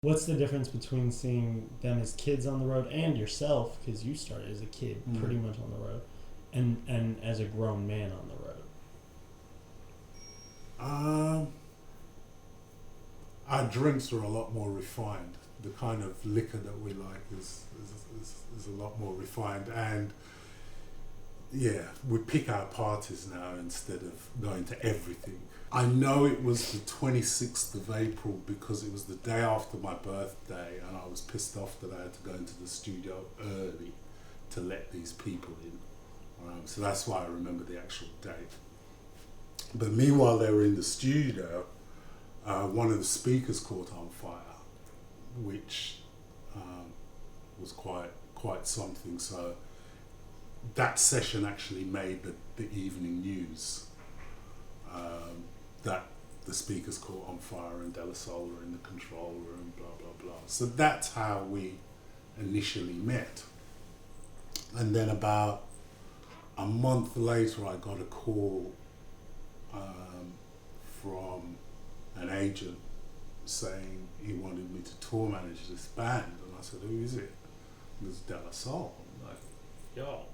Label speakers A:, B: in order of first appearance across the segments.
A: What's the difference between seeing them as kids on the road and yourself, because you started as a kid pretty much on the road, and as a grown man on the road?
B: Our drinks are a lot more refined. The kind of liquor that we like is a lot more refined, and yeah, we pick our parties now instead of going to everything. I know it was the 26th of April because it was the day after my birthday, and I was pissed off that I had to go into the studio early to let these people in. So that's why I remember the actual date. But meanwhile, they were in the studio. One of the speakers caught on fire, which was quite something. So that session actually made the evening news. That the speakers caught on fire and De La Soul were in the control room, blah blah blah. So that's how we initially met. And then about a month later, I got a call from an agent saying he wanted me to tour manage this band, and I said, "Who is it?" It was De La Soul. I'm like, "Yo,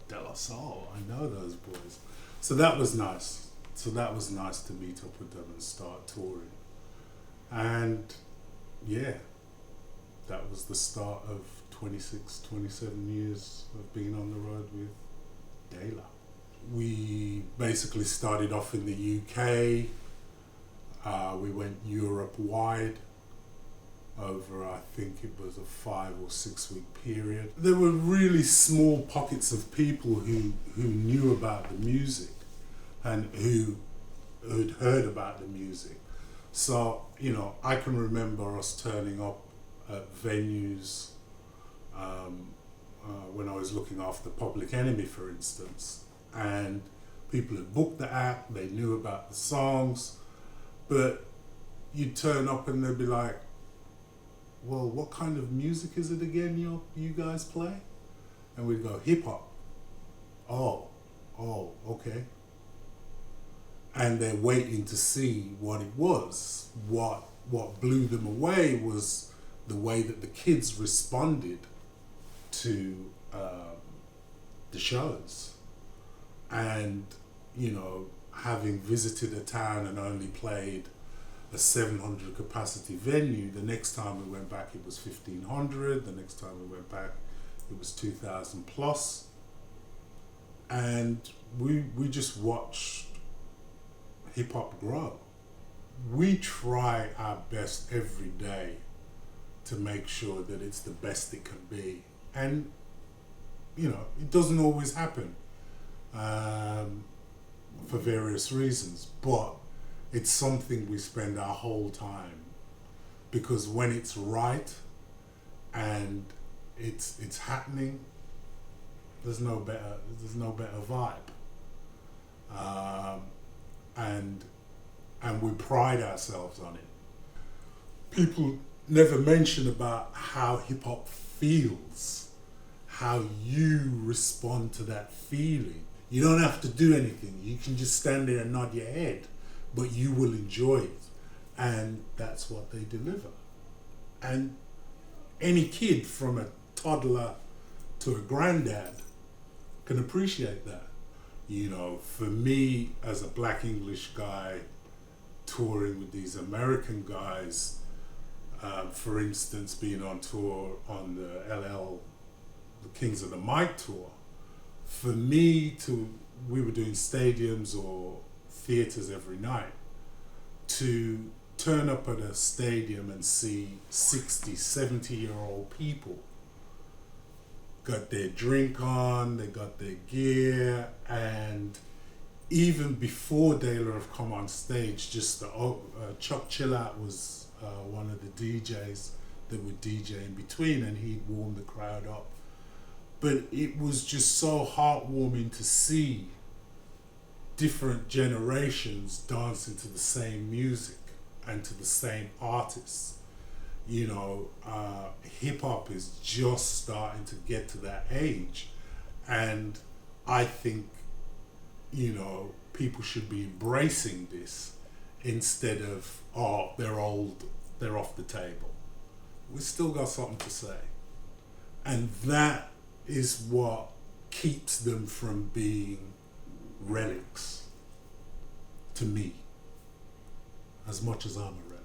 B: De La Soul, I know those boys." So that was nice. So that was nice to meet up with them and start touring. And yeah, that was the start of 26, 27 years of being on the road with De La. We basically started off in the UK. We went Europe-wide over, I think it was a 5 or 6 week period. There were really small pockets of people who knew about the music and who had heard about the music. So, I can remember us turning up at venues when I was looking after Public Enemy, for instance, and people had booked the act, they knew about the songs, but you'd turn up and they'd be like, "Well, what kind of music is it again you guys play?" And we'd go, "Hip hop." Oh, okay. And they're waiting to see what it was. What blew them away was the way that the kids responded to the shows. And, having visited a town and only played a 700 capacity venue, the next time we went back it was 1,500, the next time we went back it was 2,000 plus. And we just watched hip hop grow. We try our best every day to make sure that it's the best it can be. And, it doesn't always happen for various reasons, but it's something we spend our whole time, because when it's right and it's happening, there's no better vibe. And we pride ourselves on it. People never mention about how hip hop feels, how you respond to that feeling. You don't have to do anything. You can just stand there and nod your head, but you will enjoy it. And that's what they deliver. And any kid from a toddler to a granddad can appreciate that. For me, as a black English guy touring with these American guys, for instance, being on tour on the the Kings of the Mic tour, for me we were doing stadiums or theatres every night. To turn up at a stadium and see 60, 70-year-old people got their drink on, they got their gear, and even before De La have come on stage, just Chuck Chillout was one of the DJs that would DJ in between, and he'd warm the crowd up. But it was just so heartwarming to see different generations dancing to the same music and to the same artists. Hip hop is just starting to get to that age, and I think people should be embracing this instead of, they're old, they're off the table. we still got something to say. And that is what keeps them from being relics to me, as much as I'm a relic.